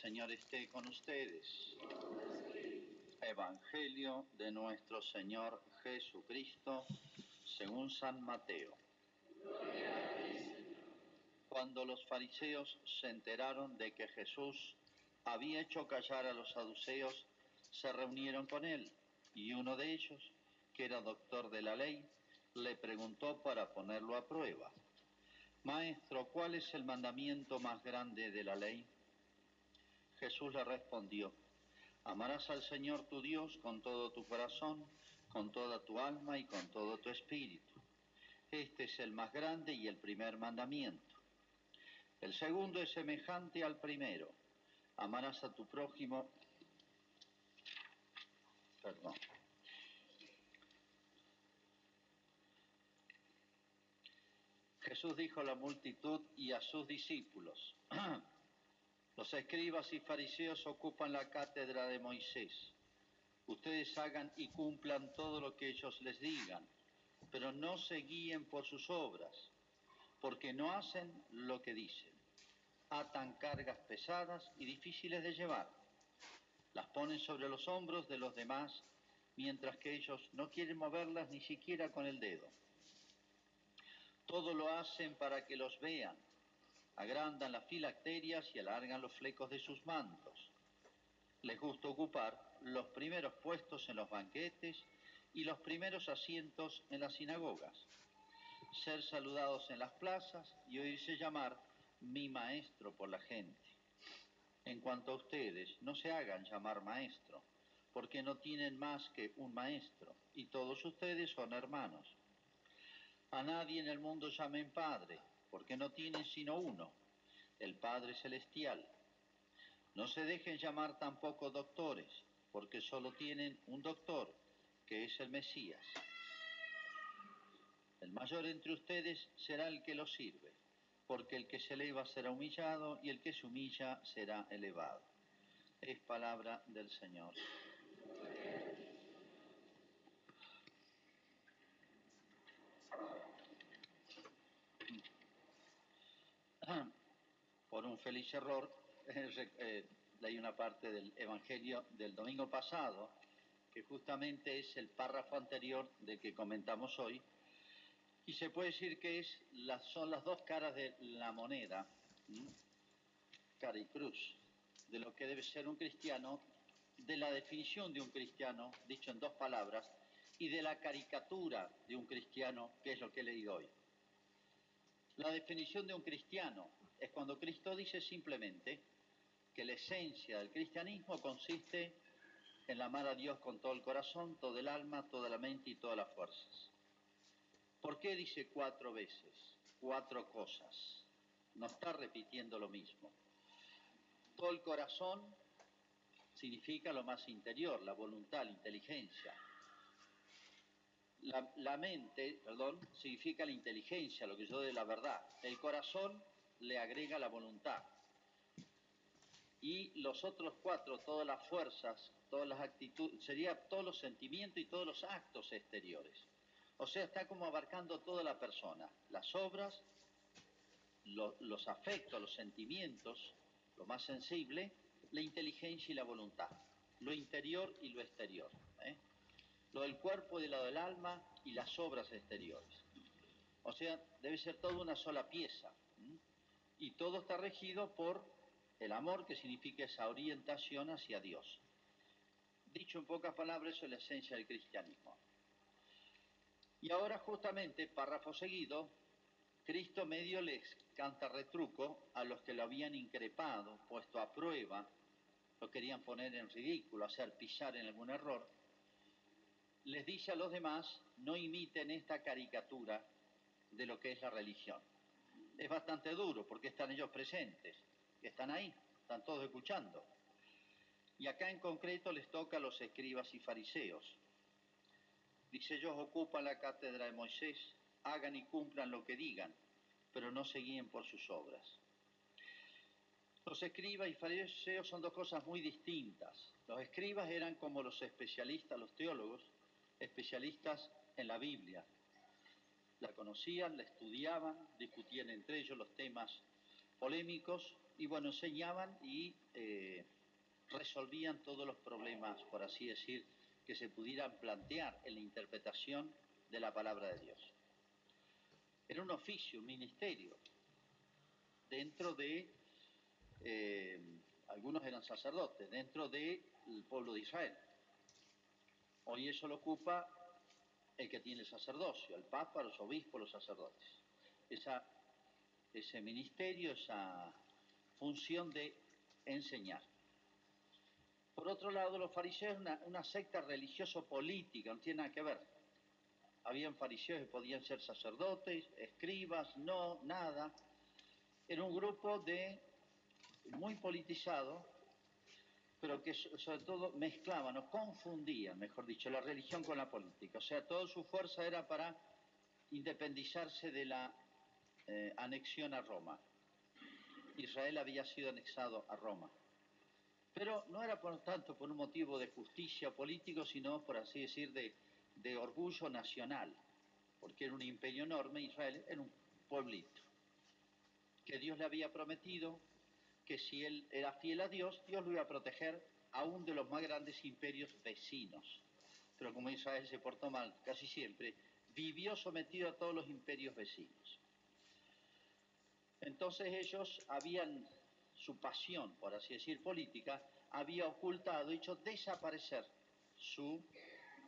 Señor esté con ustedes. Evangelio de nuestro Señor Jesucristo, según San Mateo. Cuando los fariseos se enteraron de que Jesús había hecho callar a los saduceos, se reunieron con él, y uno de ellos, que era doctor de la ley, le preguntó para ponerlo a prueba: Maestro, ¿cuál es el mandamiento más grande de la ley? Jesús le respondió: amarás al Señor tu Dios con todo tu corazón, con toda tu alma y con todo tu espíritu. Este es el más grande y el primer mandamiento. El segundo es semejante al primero: amarás a tu prójimo. Jesús dijo a la multitud y a sus discípulos: los escribas y fariseos ocupan la cátedra de Moisés. Ustedes hagan y cumplan todo lo que ellos les digan, pero no se guíen por sus obras, porque no hacen lo que dicen. Atan cargas pesadas y difíciles de llevar. Las ponen sobre los hombros de los demás, mientras que ellos no quieren moverlas ni siquiera con el dedo. Todo lo hacen para que los vean. Agrandan las filacterias y alargan los flecos de sus mantos. Les gusta ocupar los primeros puestos en los banquetes y los primeros asientos en las sinagogas, ser saludados en las plazas y oírse llamar mi maestro por la gente. En cuanto a ustedes, no se hagan llamar maestro, porque no tienen más que un maestro, y todos ustedes son hermanos. A nadie en el mundo llamen Padre, porque no tienen sino uno, el Padre Celestial. No se dejen llamar tampoco doctores, porque solo tienen un doctor, que es el Mesías. El mayor entre ustedes será el que los sirve, porque el que se eleva será humillado y el que se humilla será elevado. Es palabra del Señor. Por un feliz error, leí una parte del Evangelio del domingo pasado, que justamente es el párrafo anterior del que comentamos hoy, y se puede decir que son las dos caras de la moneda, cara y cruz, de lo que debe ser un cristiano, de la definición de un cristiano, dicho en dos palabras, y de la caricatura de un cristiano, que es lo que he leído hoy. La definición de un cristiano es cuando Cristo dice simplemente que la esencia del cristianismo consiste en amar a Dios con todo el corazón, todo el alma, toda la mente y todas las fuerzas. ¿Por qué dice 4 veces? 4 cosas. No está repitiendo lo mismo. Todo el corazón significa lo más interior, la voluntad, la inteligencia. La mente, significa la inteligencia, lo que yo de la verdad. El corazón le agrega la voluntad. Y los otros 4, todas las fuerzas, todas las actitudes, sería todos los sentimientos y todos los actos exteriores. O sea, está como abarcando toda la persona, las obras, los afectos, los sentimientos, lo más sensible, la inteligencia y la voluntad, lo interior y lo exterior, lo del cuerpo y lo del alma y las obras exteriores. O sea, debe ser toda una sola pieza, y todo está regido por el amor, que significa esa orientación hacia Dios. Dicho en pocas palabras, eso es la esencia del cristianismo. Y ahora justamente, párrafo seguido, Cristo medio les canta retruco a los que lo habían increpado, puesto a prueba, lo querían poner en ridículo, hacer pisar en algún error. Les dice a los demás: no imiten esta caricatura de lo que es la religión. Es bastante duro porque están ellos presentes, están ahí, están todos escuchando. Y acá en concreto les toca a los escribas y fariseos. Dice: ellos ocupan la cátedra de Moisés, hagan y cumplan lo que digan, pero no se guíen por sus obras. Los escribas y fariseos son dos cosas muy distintas. Los escribas eran como los especialistas, los teólogos, especialistas en la Biblia. La conocían, la estudiaban, discutían entre ellos los temas polémicos, y bueno, enseñaban y resolvían todos los problemas, por así decir, que se pudieran plantear en la interpretación de la palabra de Dios. Era un oficio, un ministerio, dentro de, algunos eran sacerdotes, dentro del pueblo de Israel. Hoy eso lo ocupa el que tiene el sacerdocio, el papa, los obispos, los sacerdotes. Ese ministerio, esa función de enseñar. Por otro lado, los fariseos, una secta religioso-política, no tiene nada que ver. Habían fariseos que podían ser sacerdotes, escribas, no, nada. Era un grupo muy politizado, pero que sobre todo mezclaban o confundían, mejor dicho, la religión con la política. O sea, toda su fuerza era para independizarse de la anexión a Roma. Israel había sido anexado a Roma. Pero no era por tanto por un motivo de justicia político, sino por así decir de orgullo nacional, porque era un imperio enorme, Israel era un pueblito, que Dios le había prometido que si él era fiel a Dios, Dios lo iba a proteger aún de los más grandes imperios vecinos. Pero como Israel se portó mal casi siempre, vivió sometido a todos los imperios vecinos. Entonces ellos habían, su pasión, por así decir, política, había ocultado, hecho desaparecer su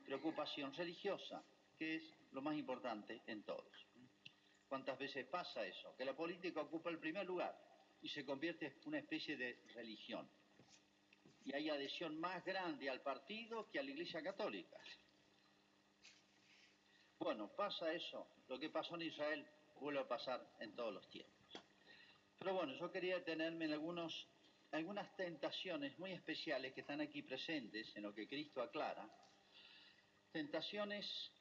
preocupación religiosa, que es lo más importante en todos. ¿Cuántas veces pasa eso? Que la política ocupa el primer lugar y se convierte en una especie de religión. Y hay adhesión más grande al partido que a la Iglesia Católica. Bueno, pasa eso. Lo que pasó en Israel vuelve a pasar en todos los tiempos. Pero bueno, yo quería detenerme en algunas tentaciones muy especiales que están aquí presentes en lo que Cristo aclara. Tentaciones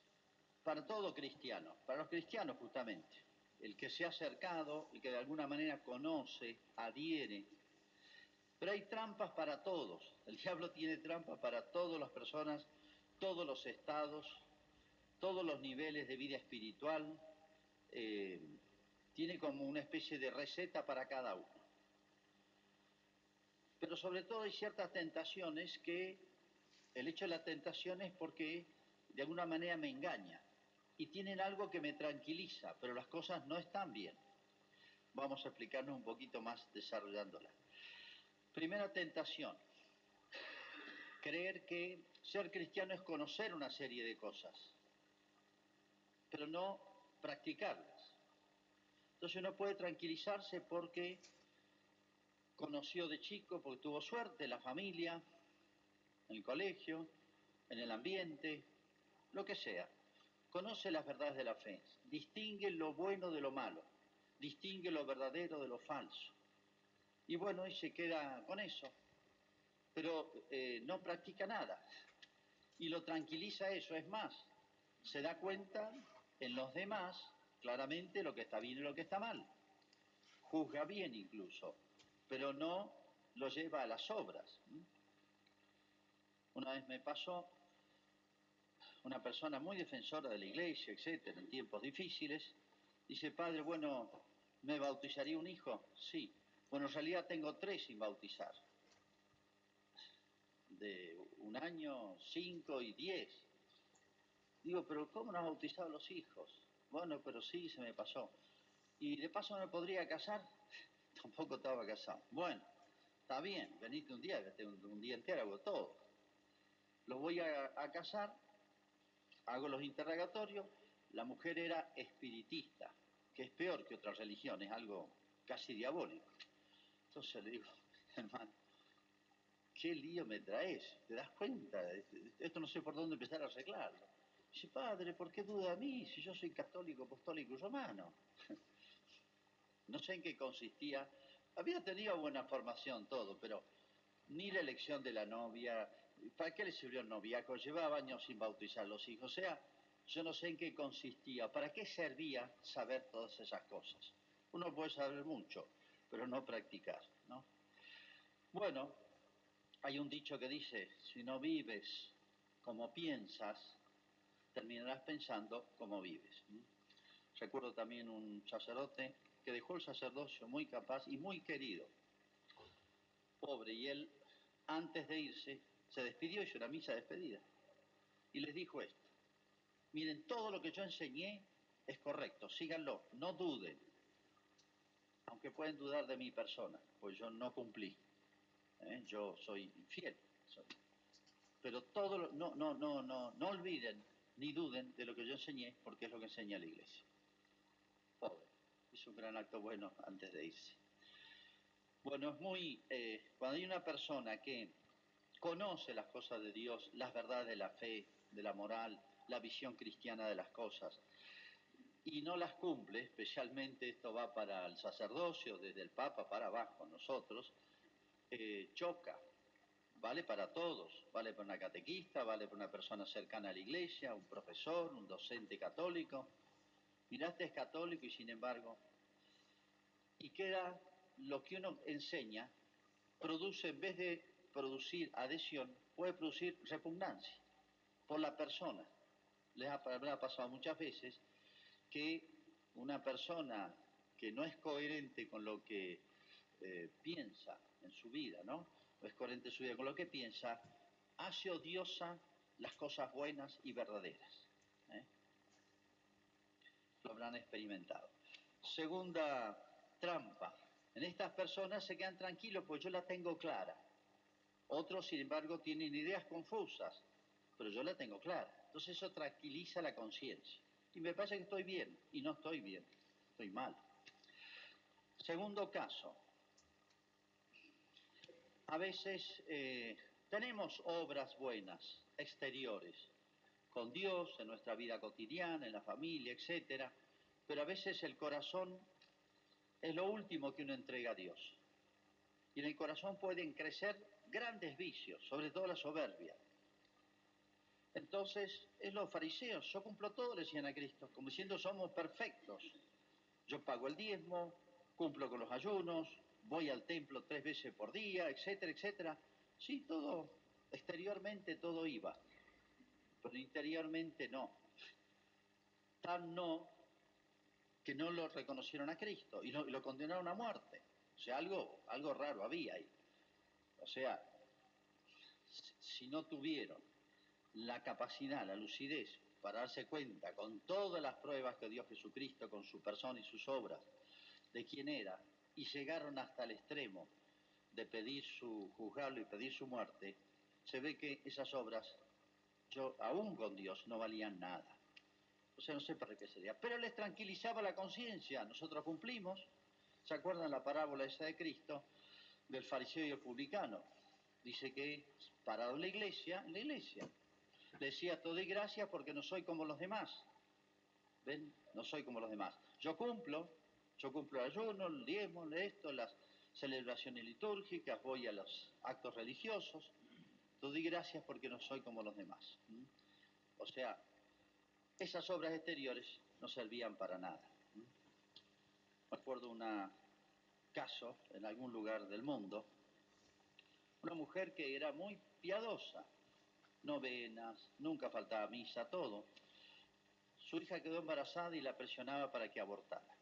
para todo cristiano, para los cristianos justamente. El que se ha acercado, el que de alguna manera conoce, adhiere. Pero hay trampas para todos. El diablo tiene trampas para todas las personas, todos los estados, todos los niveles de vida espiritual. Tiene como una especie de receta para cada uno. Pero sobre todo hay ciertas tentaciones que el hecho de la tentación es porque de alguna manera me engaña y tienen algo que me tranquiliza, pero las cosas no están bien. Vamos a explicarnos un poquito más desarrollándola. Primera tentación, creer que ser cristiano es conocer una serie de cosas, pero no practicarlas. Entonces uno puede tranquilizarse porque conoció de chico, porque tuvo suerte, la familia, en el colegio, en el ambiente, lo que sea. Conoce las verdades de la fe, distingue lo bueno de lo malo, distingue lo verdadero de lo falso. Y bueno, y se queda con eso, pero no practica nada. Y lo tranquiliza eso, es más, se da cuenta en los demás claramente lo que está bien y lo que está mal. Juzga bien incluso, pero no lo lleva a las obras. Una vez me pasó una persona muy defensora de la iglesia, etcétera, en tiempos difíciles, dice: padre, bueno, ¿me bautizaría un hijo? Sí. Bueno, en realidad tengo 3 sin bautizar. De 1 año, 5 y 10. Digo, pero ¿cómo no has bautizado a los hijos? Bueno, pero sí, se me pasó. ¿Y de paso no me podría casar? Tampoco estaba casado. Bueno, está bien, venite un día, que un día entero hago todo. Lo voy a casar, hago los interrogatorios. La mujer era espiritista, que es peor que otras religiones, algo casi diabólico. Entonces le digo: hermano, ¿qué lío me traes? ¿Te das cuenta? Esto no sé por dónde empezar a arreglarlo. Dice: padre, ¿por qué duda a mí si yo soy católico, apostólico y romano? No sé en qué consistía. Había tenido buena formación todo, pero ni la elección de la novia. ¿Para qué le sirvió el noviazgo? Llevaba años sin bautizar a los hijos. O sea, yo no sé en qué consistía. ¿Para qué servía saber todas esas cosas? Uno puede saber mucho, pero no practicar, ¿no? Bueno, hay un dicho que dice: si no vives como piensas, terminarás pensando como vives. Recuerdo también un sacerdote que dejó el sacerdocio muy capaz y muy querido. Pobre, y él, antes de irse, se despidió, hizo una misa de despedida. Y les dijo esto: miren, todo lo que yo enseñé es correcto, síganlo, no duden. Aunque pueden dudar de mi persona, pues yo no cumplí. Yo soy infiel. Pero todo no olviden ni duden de lo que yo enseñé, porque es lo que enseña la iglesia. Pobre, hizo un gran acto bueno antes de irse. Bueno, es muy... cuando hay una persona que conoce las cosas de Dios, las verdades de la fe, de la moral, la visión cristiana de las cosas, y no las cumple, especialmente esto va para el sacerdocio, desde el Papa para abajo, nosotros, choca. Vale para todos, vale para una catequista, vale para una persona cercana a la iglesia, un profesor, un docente católico. Mirá, este es católico y sin embargo, y queda lo que uno enseña, produce, en vez de producir adhesión, puede producir repugnancia por la persona. Les ha pasado muchas veces que una persona que no es coherente con lo que piensa en su vida, ¿no? No es coherente en su vida con lo que piensa, hace odiosa las cosas buenas y verdaderas. Lo habrán experimentado. Segunda trampa. En estas personas se quedan tranquilos, pues yo la tengo clara. Otros, sin embargo, tienen ideas confusas, pero yo la tengo clara. Entonces eso tranquiliza la conciencia. Y me parece que estoy bien, y no estoy bien, estoy mal. Segundo caso. A veces tenemos obras buenas, exteriores, con Dios, en nuestra vida cotidiana, en la familia, etc. Pero a veces el corazón es lo último que uno entrega a Dios. Y en el corazón pueden crecer grandes vicios, sobre todo la soberbia. Entonces, es los fariseos, yo cumplo todo, le decían a Cristo, como diciendo somos perfectos. Yo pago el diezmo, cumplo con los ayunos, voy al templo 3 veces por día, etcétera, etcétera. Sí, todo, exteriormente todo iba, pero interiormente no. Tan no que no lo reconocieron a Cristo y lo condenaron a muerte. O sea, algo raro había ahí. O sea, si no tuvieron la capacidad, la lucidez para darse cuenta con todas las pruebas que dio Jesucristo con su persona y sus obras de quién era, y llegaron hasta el extremo de pedir juzgarlo y pedir su muerte, se ve que esas obras, aún con Dios, no valían nada. O sea, no sé para qué sería. Pero les tranquilizaba la conciencia. Nosotros cumplimos. ¿Se acuerdan la parábola esa de Cristo? Del fariseo y el publicano. Dice que, parado en la iglesia, le decía, todo y gracias porque no soy como los demás. ¿Ven? No soy como los demás. Yo cumplo el ayuno, el diezmo, esto, las celebraciones litúrgicas, voy a los actos religiosos. Todo y gracias porque no soy como los demás. O sea, esas obras exteriores no servían para nada. Me acuerdo un caso en algún lugar del mundo, una mujer que era muy piadosa, novenas, nunca faltaba misa, todo. Su hija quedó embarazada y la presionaba para que abortara.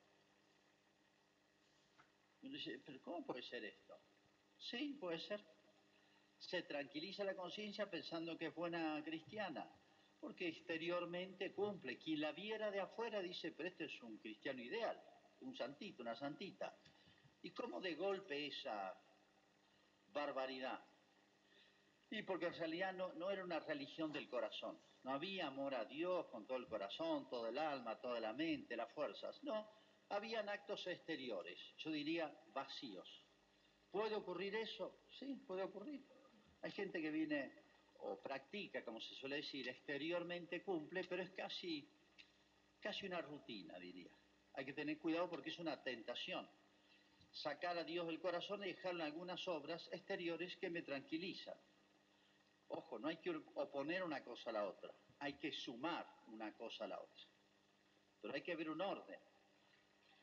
Y uno dice, ¿pero cómo puede ser esto? Sí, puede ser. Se tranquiliza la conciencia pensando que es buena cristiana, porque exteriormente cumple. Quien la viera de afuera dice, pero este es un cristiano ideal, un santito, una santita. ¿Y cómo de golpe esa barbaridad? Y porque en realidad no era una religión del corazón. No había amor a Dios con todo el corazón, todo el alma, toda la mente, las fuerzas. No, habían actos exteriores, yo diría vacíos. ¿Puede ocurrir eso? Sí, puede ocurrir. Hay gente que viene o practica, como se suele decir, exteriormente cumple, pero es casi una rutina, diría. Hay que tener cuidado porque es una tentación. Sacar a Dios del corazón y dejarlo en algunas obras exteriores que me tranquilizan. Ojo, no hay que oponer una cosa a la otra, hay que sumar una cosa a la otra. Pero hay que ver un orden.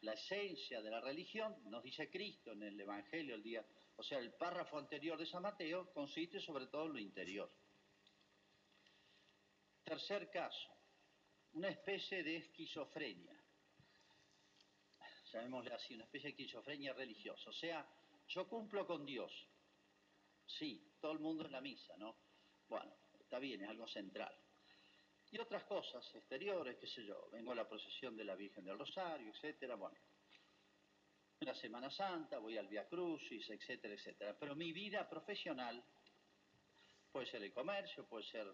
La esencia de la religión, nos dice Cristo en el Evangelio el día, o sea, el párrafo anterior de San Mateo, consiste sobre todo en lo interior. Tercer caso, una especie de esquizofrenia. llamémosle así, una especie de esquizofrenia religiosa. O sea, yo cumplo con Dios. Sí, todo el mundo en la misa, ¿no? Bueno, está bien, es algo central. Y otras cosas exteriores, qué sé yo, vengo a la procesión de la Virgen del Rosario, etcétera, bueno. En la Semana Santa voy al Vía Crucis, etcétera, etcétera. Pero mi vida profesional, puede ser el comercio, puede ser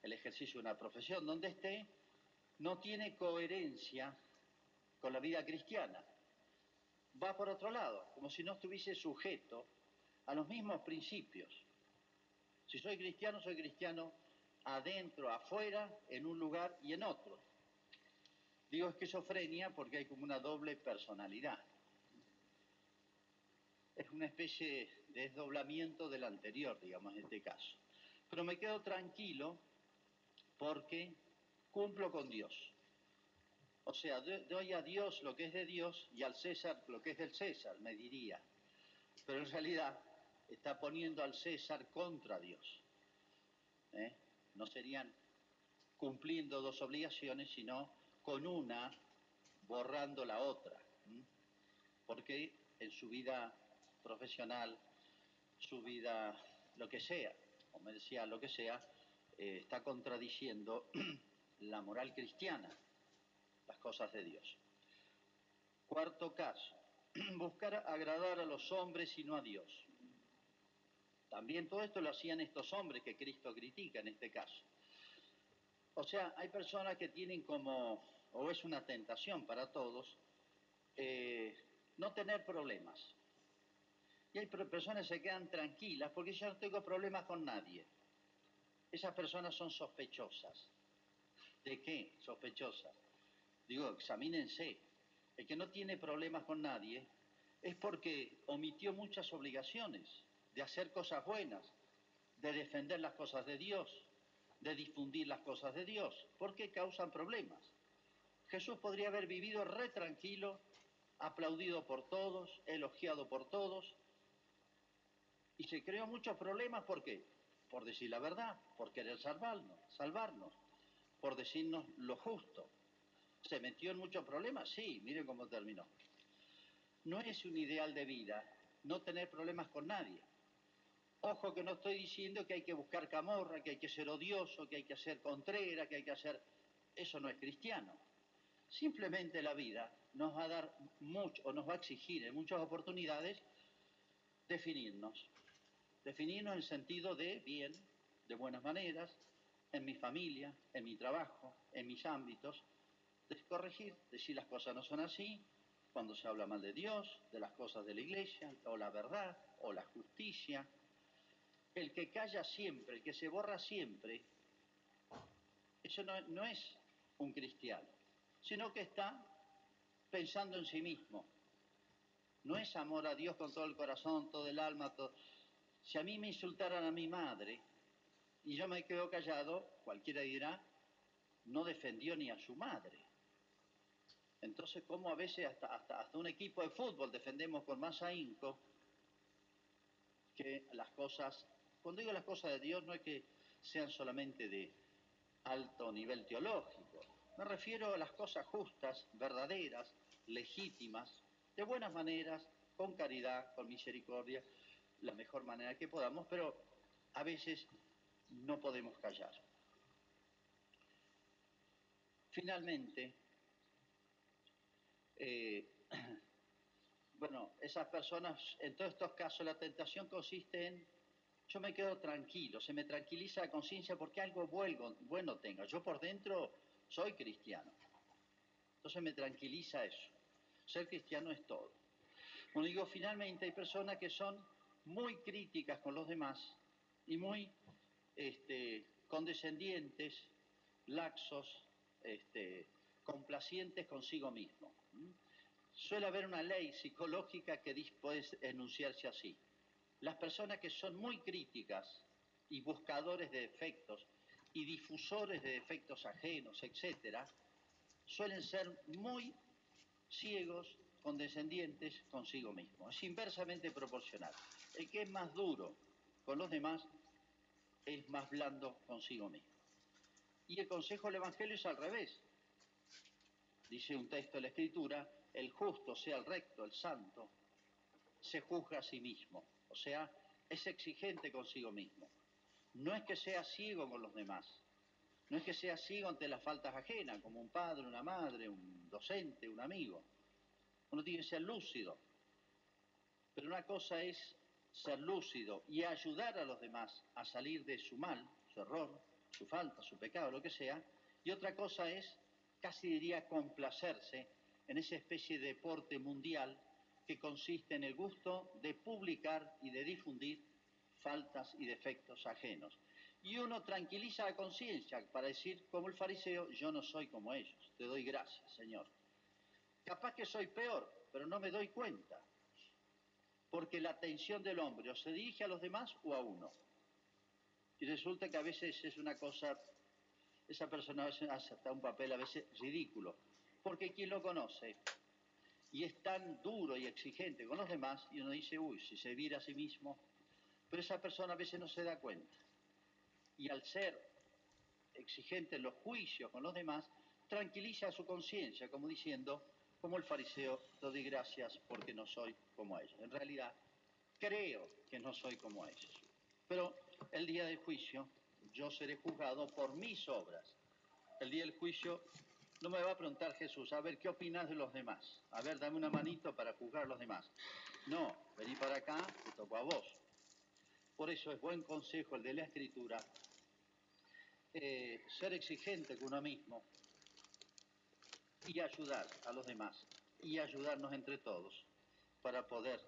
el ejercicio de una profesión, donde esté, no tiene coherencia con la vida cristiana. Va por otro lado, como si no estuviese sujeto a los mismos principios. Si soy cristiano adentro, afuera, en un lugar y en otro. Digo esquizofrenia porque hay como una doble personalidad. Es una especie de desdoblamiento del anterior, digamos, en este caso. Pero me quedo tranquilo porque cumplo con Dios. O sea, doy a Dios lo que es de Dios y al César lo que es del César, me diría. Pero en realidad está poniendo al César contra Dios. No serían cumpliendo dos obligaciones, sino con una borrando la otra. Porque en su vida profesional, su vida, lo que sea, comercial, lo que sea, está contradiciendo la moral cristiana, las cosas de Dios. Cuarto caso, buscar agradar a los hombres y no a Dios. También todo esto lo hacían estos hombres que Cristo critica en este caso. O sea, hay personas que tienen como, o es una tentación para todos, no tener problemas. Y hay personas que se quedan tranquilas porque yo no tengo problemas con nadie. Esas personas son sospechosas. ¿De qué? Sospechosas. Digo, examínense. El que no tiene problemas con nadie es porque omitió muchas obligaciones de hacer cosas buenas, de defender las cosas de Dios, de difundir las cosas de Dios, porque causan problemas. Jesús podría haber vivido re tranquilo, aplaudido por todos, elogiado por todos, y se creó muchos problemas, ¿por qué? Por decir la verdad, por querer salvarnos, por decirnos lo justo. ¿Se metió en muchos problemas? Sí, miren cómo terminó. No es un ideal de vida no tener problemas con nadie. Ojo que no estoy diciendo que hay que buscar camorra, que hay que ser odioso, que hay que ser contrera, que hay que hacer... Eso no es cristiano. Simplemente la vida nos va a dar mucho, o nos va a exigir en muchas oportunidades, definirnos. Definirnos en el sentido de bien, de buenas maneras, en mi familia, en mi trabajo, en mis ámbitos, de corregir, decir las cosas no son así, cuando se habla mal de Dios, de las cosas de la iglesia, o la verdad, o la justicia. El que calla siempre, el que se borra siempre, eso no es un cristiano, sino que está pensando en sí mismo. No es amor a Dios con todo el corazón, todo el alma, todo. Si a mí me insultaran a mi madre y yo me quedo callado, cualquiera dirá, no defendió ni a su madre. Entonces, ¿cómo a veces hasta un equipo de fútbol defendemos con más ahínco que las cosas? Cuando digo las cosas de Dios no es que sean solamente de alto nivel teológico. Me refiero a las cosas justas, verdaderas, legítimas, de buenas maneras, con caridad, con misericordia, la mejor manera que podamos, pero a veces no podemos callar. Finalmente, bueno, esas personas, en todos estos casos, la tentación consiste en, yo me quedo tranquilo, se me tranquiliza la conciencia porque algo bueno tenga. Yo por dentro soy cristiano. Entonces me tranquiliza eso. Ser cristiano es todo. Como digo, finalmente hay personas que son muy críticas con los demás y muy condescendientes, laxos, complacientes consigo mismo. Suele haber una ley psicológica que puede enunciarse así. Las personas que son muy críticas y buscadores de defectos y difusores de defectos ajenos, etcétera, suelen ser muy ciegos, condescendientes consigo mismo. Es inversamente proporcional. El que es más duro con los demás es más blando consigo mismo. Y el consejo del Evangelio es al revés. dice un texto de la Escritura, el justo, sea el recto, el santo, se juzga a sí mismo, o sea, es exigente consigo mismo. No es que sea ciego con los demás, no es que sea ciego ante las faltas ajenas, como un padre, una madre, un docente, un amigo. Uno tiene que ser lúcido, pero una cosa es ser lúcido y ayudar a los demás a salir de su mal, su error, su falta, su pecado, lo que sea, y otra cosa es, casi diría, complacerse en esa especie de deporte mundial que consiste en el gusto de publicar y de difundir faltas y defectos ajenos. Y uno tranquiliza la conciencia para decir, como el fariseo, yo no soy como ellos, te doy gracias, Señor. Capaz que soy peor, pero no me doy cuenta, porque la atención del hombre o se dirige a los demás o a uno. Y resulta que a veces es una cosa, esa persona a veces hace hasta un papel a veces ridículo, porque quien lo conoce y es tan duro y exigente con los demás, y uno dice, uy, si se viera a sí mismo, pero esa persona a veces no se da cuenta. Y al ser exigente en los juicios con los demás, tranquiliza a su conciencia, como diciendo, como el fariseo, te doy gracias porque no soy como ellos. En realidad, creo que no soy como ellos. Pero el día del juicio, yo seré juzgado por mis obras. El día del juicio no me va a preguntar Jesús, a ver, ¿qué opinas de los demás? A ver, dame una manito para juzgar a los demás. No, vení para acá, te tocó a vos. Por eso es buen consejo el de la Escritura, ser exigente con uno mismo y ayudar a los demás y ayudarnos entre todos para poder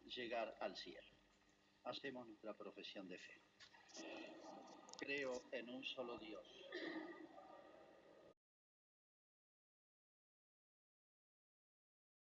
llegar al cielo. Hacemos nuestra profesión de fe. Creo en un solo Dios,